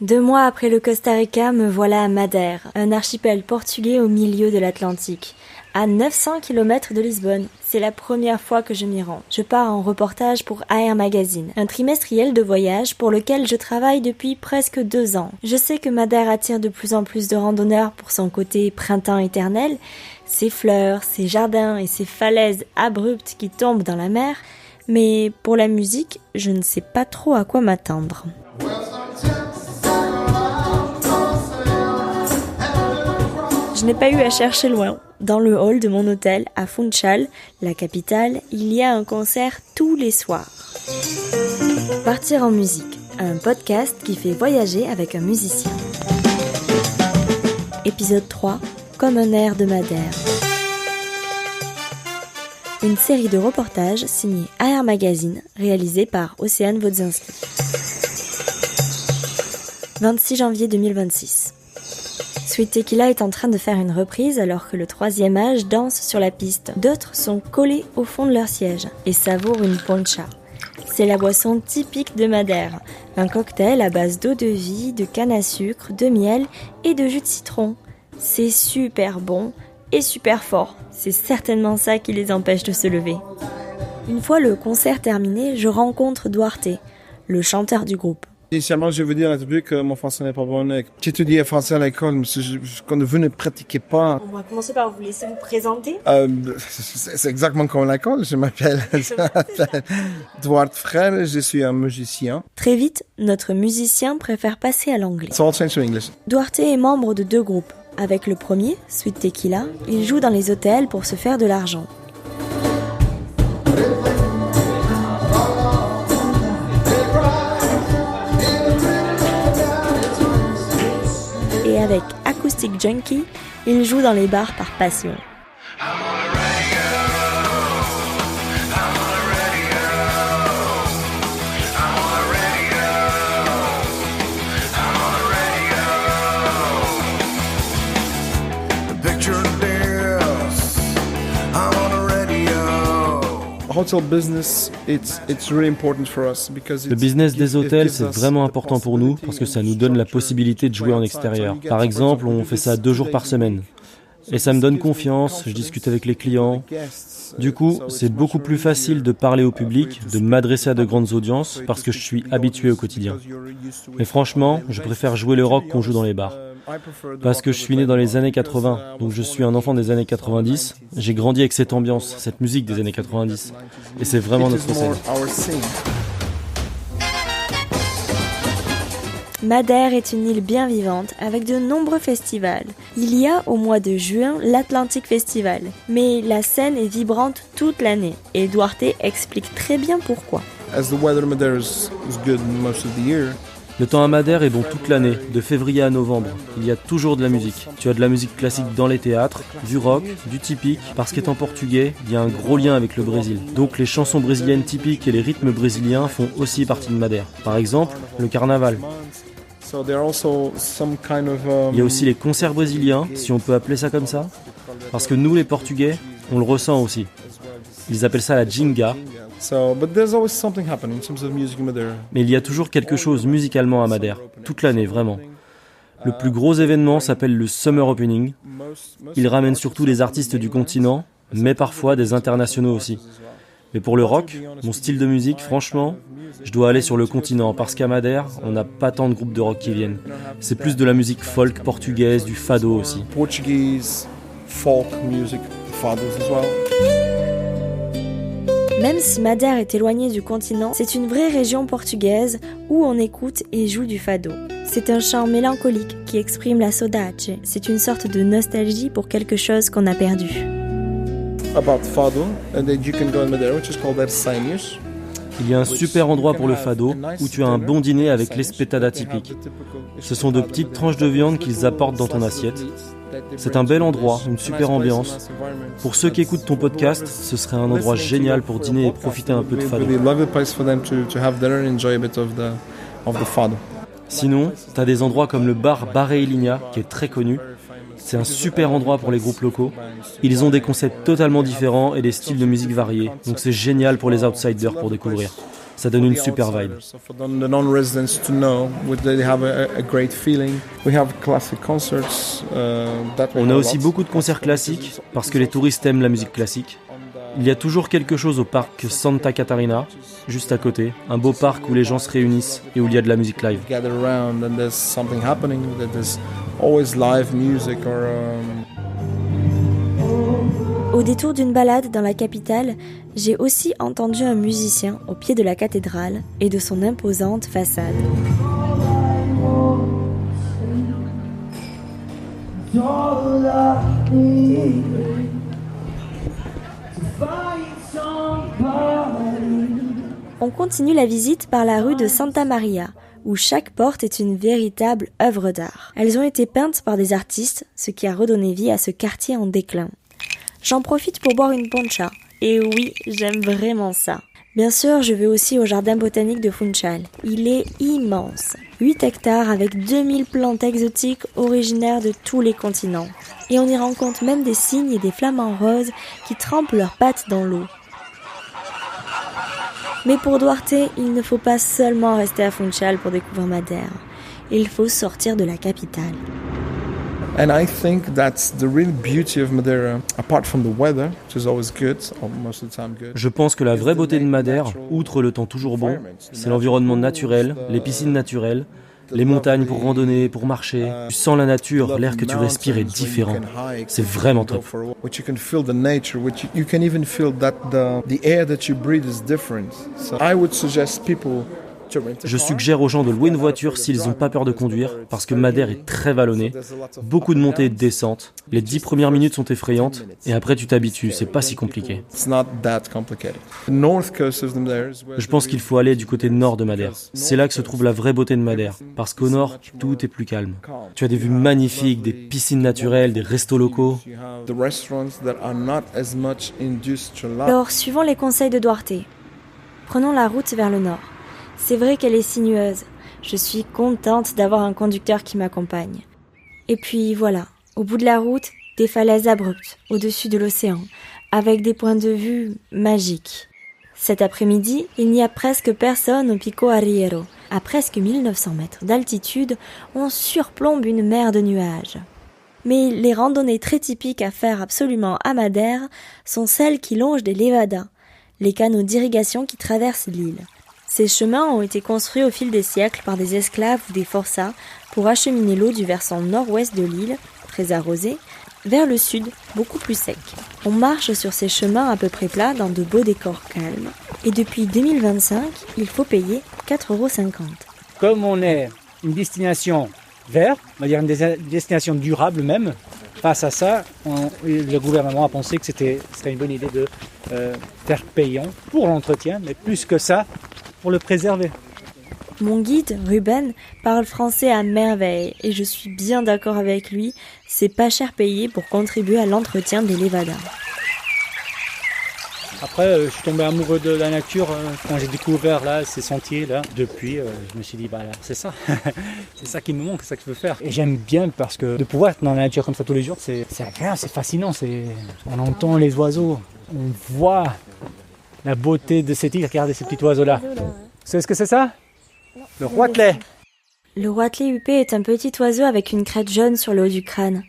2 mois après le Costa Rica, me voilà à Madère, un archipel portugais au milieu de l'Atlantique, à 900 km de Lisbonne. C'est la première fois que je m'y rends. Je pars en reportage pour AR Magazine, un trimestriel de voyage pour lequel je travaille depuis presque 2 ans. Je sais que Madère attire de plus en plus de randonneurs pour son côté printemps éternel, ses fleurs, ses jardins et ses falaises abruptes qui tombent dans la mer, mais pour la musique, je ne sais pas trop à quoi m'attendre. Je n'ai pas eu à chercher loin. Dans le hall de mon hôtel à Funchal, la capitale, il y a un concert tous les soirs. Partir en musique, un podcast qui fait voyager avec un musicien. Épisode 3, comme un air de Madère. Une série de reportages signée AR Magazine, réalisée par Océane Wodzinski. 26 janvier 2026. Sweet Tequila est en train de faire une reprise alors que le 3e âge danse sur la piste. D'autres sont collés au fond de leur siège et savourent une poncha. C'est la boisson typique de Madère, un cocktail à base d'eau de vie, de canne à sucre, de miel et de jus de citron. C'est super bon et super fort. C'est certainement ça qui les empêche de se lever. Une fois le concert terminé, je rencontre Duarte, le chanteur du groupe. Initialement, je veux dire à public que mon français n'est pas bon. J'étudiais français à l'école, mais quand vous ne pratiquez pas... On va commencer par vous laisser vous présenter. C'est exactement comme l'école. Je m'appelle Duarte Frère, je suis un musicien. Très vite, notre musicien préfère passer à l'anglais. It's all changed to English. Duarte est membre de 2 groupes. Avec le premier, Sweet Tequila, il joue dans les hôtels pour se faire de l'argent. Et avec Acoustic Junkie, il joue dans les bars par passion. Le business des hôtels, c'est vraiment important pour nous parce que ça nous donne la possibilité de jouer en extérieur. Par exemple, on fait ça 2 jours par semaine. Et ça me donne confiance, je discute avec les clients. Du coup, c'est beaucoup plus facile de parler au public, de m'adresser à de grandes audiences parce que je suis habitué au quotidien. Mais franchement, je préfère jouer le rock qu'on joue dans les bars. Parce que je suis né dans les années 80, donc je suis un enfant des années 90. J'ai grandi avec cette ambiance, cette musique des années 90. Et c'est vraiment notre scène. Madère est une île bien vivante avec de nombreux festivals. Il y a au mois de juin l'Atlantic Festival, mais la scène est vibrante toute l'année et Duarte explique très bien pourquoi. Le temps à Madère est bon toute l'année, de février à novembre. Il y a toujours de la musique. Tu as de la musique classique dans les théâtres, du rock, du typique, parce qu'étant portugais, il y a un gros lien avec le Brésil. Donc les chansons brésiliennes typiques et les rythmes brésiliens font aussi partie de Madère. Par exemple, le carnaval. Il y a aussi les concerts brésiliens, si on peut appeler ça comme ça. Parce que nous les Portugais, on le ressent aussi. Ils appellent ça la ginga. Mais il y a toujours quelque chose musicalement à Madère, toute l'année vraiment. Le plus gros événement s'appelle le Summer Opening. Il ramène surtout des artistes du continent, mais parfois des internationaux aussi. Mais pour le rock, mon style de musique, franchement, je dois aller sur le continent parce qu'à Madère, on n'a pas tant de groupes de rock qui viennent. C'est plus de la musique folk portugaise, du fado aussi. Folk music, fados as well. Même si Madère est éloignée du continent, c'est une vraie région portugaise où on écoute et joue du fado. C'est un chant mélancolique qui exprime la saudade. C'est une sorte de nostalgie pour quelque chose qu'on a perdu. Il y a un super endroit pour le fado où tu as un bon dîner avec l'espetada typique. Ce sont de petites tranches de viande qu'ils apportent dans ton assiette. C'est un bel endroit, une super ambiance. Pour ceux qui écoutent ton podcast, ce serait un endroit génial pour dîner et profiter un peu de fado. Sinon, tu as des endroits comme le bar Bareilinha, qui est très connu. C'est un super endroit pour les groupes locaux. Ils ont des concepts totalement différents et des styles de musique variés. Donc c'est génial pour les outsiders pour découvrir. Ça donne une super vibe. On a aussi beaucoup de concerts classiques, parce que les touristes aiment la musique classique. Il y a toujours quelque chose au parc Santa Catarina, juste à côté. Un beau parc où les gens se réunissent et où il y a de la musique live. Au détour d'une balade dans la capitale, j'ai aussi entendu un musicien au pied de la cathédrale et de son imposante façade. On continue la visite par la rue de Santa Maria, où chaque porte est une véritable œuvre d'art. Elles ont été peintes par des artistes, ce qui a redonné vie à ce quartier en déclin. J'en profite pour boire une poncha. Et oui, j'aime vraiment ça. Bien sûr, je vais aussi au jardin botanique de Funchal. Il est immense. 8 hectares avec 2000 plantes exotiques originaires de tous les continents. Et on y rencontre même des cygnes et des flamants roses qui trempent leurs pattes dans l'eau. Mais pour Duarte, il ne faut pas seulement rester à Funchal pour découvrir Madère. Il faut sortir de la capitale. And I think that's the real beauty of Madeira, apart from the weather, which is always good, or most of the time good. Je pense que la vraie beauté de Madère, outre le temps toujours bon, c'est l'environnement naturel, les piscines naturelles, les montagnes pour randonner, pour marcher. Tu sens la nature, l'air que tu respires est différent. C'est vraiment top. Which you can feel the nature, which you can even feel that the air that you breathe is different. So I would suggest people. Je suggère aux gens de louer une voiture s'ils n'ont pas peur de conduire, parce que Madère est très vallonnée, beaucoup de montées et de descentes. Les 10 premières minutes sont effrayantes, et après tu t'habitues, c'est pas si compliqué. Je pense qu'il faut aller du côté nord de Madère. C'est là que se trouve la vraie beauté de Madère, parce qu'au nord, tout est plus calme. Tu as des vues magnifiques, des piscines naturelles, des restos locaux. Alors, suivons les conseils de Duarte. Prenons la route vers le nord. C'est vrai qu'elle est sinueuse. Je suis contente d'avoir un conducteur qui m'accompagne. Et puis voilà, au bout de la route, des falaises abruptes, au-dessus de l'océan, avec des points de vue magiques. Cet après-midi, il n'y a presque personne au Pico Arriero. À presque 1900 mètres d'altitude, on surplombe une mer de nuages. Mais les randonnées très typiques à faire absolument à Madère sont celles qui longent des levadas, les canaux d'irrigation qui traversent l'île. Ces chemins ont été construits au fil des siècles par des esclaves ou des forçats pour acheminer l'eau du versant nord-ouest de l'île, très arrosée, vers le sud, beaucoup plus sec. On marche sur ces chemins à peu près plats dans de beaux décors calmes. Et depuis 2025, il faut payer 4,50 €. Comme on est une destination verte, on va dire une destination durable même, face à ça, le gouvernement a pensé que c'était une bonne idée de faire payant pour l'entretien, mais plus que ça, pour le préserver. Mon guide, Ruben, parle français à merveille et je suis bien d'accord avec lui, c'est pas cher payé pour contribuer à l'entretien des levadas. Après, je suis tombé amoureux de la nature quand j'ai découvert là, ces sentiers là. Depuis, je me suis dit, c'est ça. C'est ça qui me manque, c'est ça que je veux faire. Et j'aime bien parce que de pouvoir être dans la nature comme ça tous les jours, c'est agréable, c'est fascinant. On entend les oiseaux, on voit la beauté de cette île. Regardez ces petits oiseaux-là. Vous savez ce que c'est ça? Le roitelet. Le roitelet huppé est un petit oiseau avec une crête jaune sur le haut du crâne.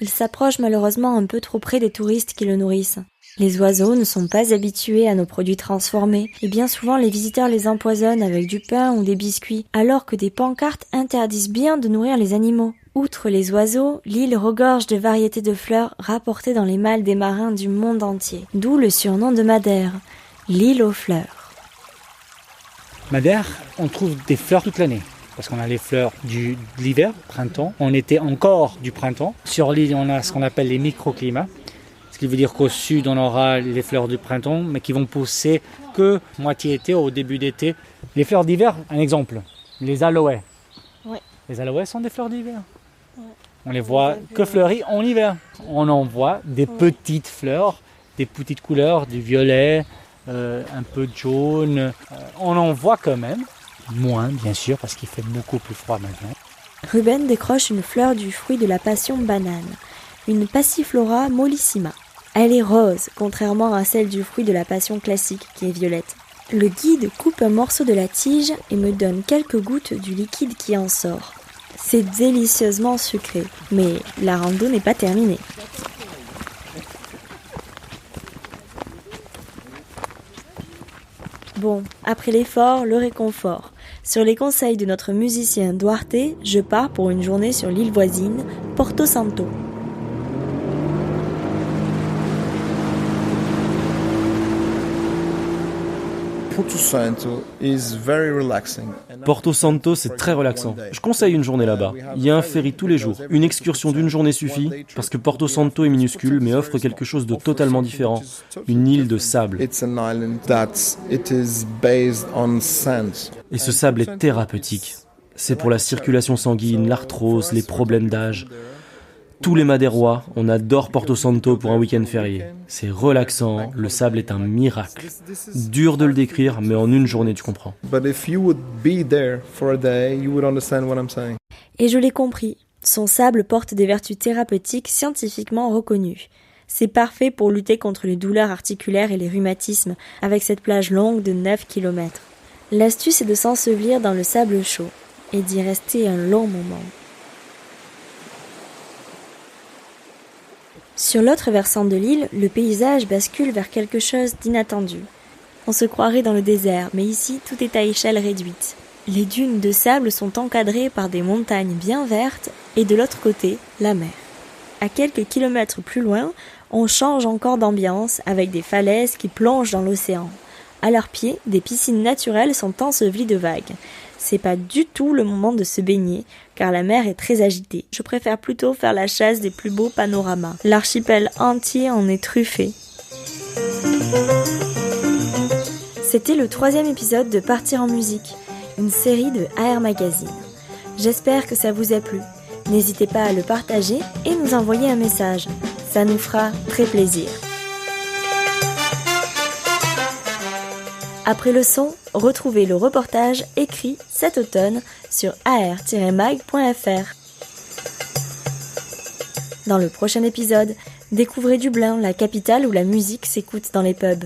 Il s'approche malheureusement un peu trop près des touristes qui le nourrissent. Les oiseaux ne sont pas habitués à nos produits transformés et bien souvent les visiteurs les empoisonnent avec du pain ou des biscuits, alors que des pancartes interdisent bien de nourrir les animaux. Outre les oiseaux, l'île regorge de variétés de fleurs rapportées dans les malles des marins du monde entier, d'où le surnom de Madère, l'île aux fleurs. Madère, on trouve des fleurs toute l'année. Parce qu'on a les fleurs de l'hiver, printemps. En été encore du printemps. Sur l'île, on a ce qu'on appelle les microclimats. Ce qui veut dire qu'au sud, on aura les fleurs du printemps, mais qui vont pousser que moitié été, au début d'été. Les fleurs d'hiver, un exemple, les aloès. Ouais. Les aloès sont des fleurs d'hiver. Ouais. On les voit que fleurir en hiver. On en voit des petites fleurs, des petites couleurs, du violet, un peu de jaune. On en voit quand même. Moins, bien sûr, parce qu'il fait beaucoup plus froid maintenant. Ruben décroche une fleur du fruit de la passion banane, une Passiflora mollissima. Elle est rose, contrairement à celle du fruit de la passion classique, qui est violette. Le guide coupe un morceau de la tige et me donne quelques gouttes du liquide qui en sort. C'est délicieusement sucré, mais la rando n'est pas terminée. Bon, après l'effort, le réconfort. Sur les conseils de notre musicien Duarte, je pars pour une journée sur l'île voisine, Porto Santo. Porto Santo, c'est très relaxant. Je conseille une journée là-bas. Il y a un ferry tous les jours. Une excursion d'une journée suffit, parce que Porto Santo est minuscule, mais offre quelque chose de totalement différent. Une île de sable. Et ce sable est thérapeutique. C'est pour la circulation sanguine, l'arthrose, les problèmes d'âge. Tous les Madérois, on adore Porto Santo pour un week-end férié. C'est relaxant, le sable est un miracle. Dur de le décrire, mais en une journée tu comprends. Et je l'ai compris, son sable porte des vertus thérapeutiques scientifiquement reconnues. C'est parfait pour lutter contre les douleurs articulaires et les rhumatismes, avec cette plage longue de 9 km. L'astuce est de s'ensevelir dans le sable chaud, et d'y rester un long moment. Sur l'autre versant de l'île, le paysage bascule vers quelque chose d'inattendu. On se croirait dans le désert, mais ici, tout est à échelle réduite. Les dunes de sable sont encadrées par des montagnes bien vertes et de l'autre côté, la mer. À quelques kilomètres plus loin, on change encore d'ambiance avec des falaises qui plongent dans l'océan. À leurs pieds, des piscines naturelles sont ensevelies de vagues. C'est pas du tout le moment de se baigner, car la mer est très agitée. Je préfère plutôt faire la chasse des plus beaux panoramas. L'archipel entier en est truffé. C'était le 3e épisode de Partir en musique, une série de AR Magazine. J'espère que ça vous a plu. N'hésitez pas à le partager et nous envoyer un message. Ça nous fera très plaisir. Après le son, retrouvez le reportage écrit cet automne sur ar-mag.fr. Dans le prochain épisode, découvrez Dublin, la capitale où la musique s'écoute dans les pubs.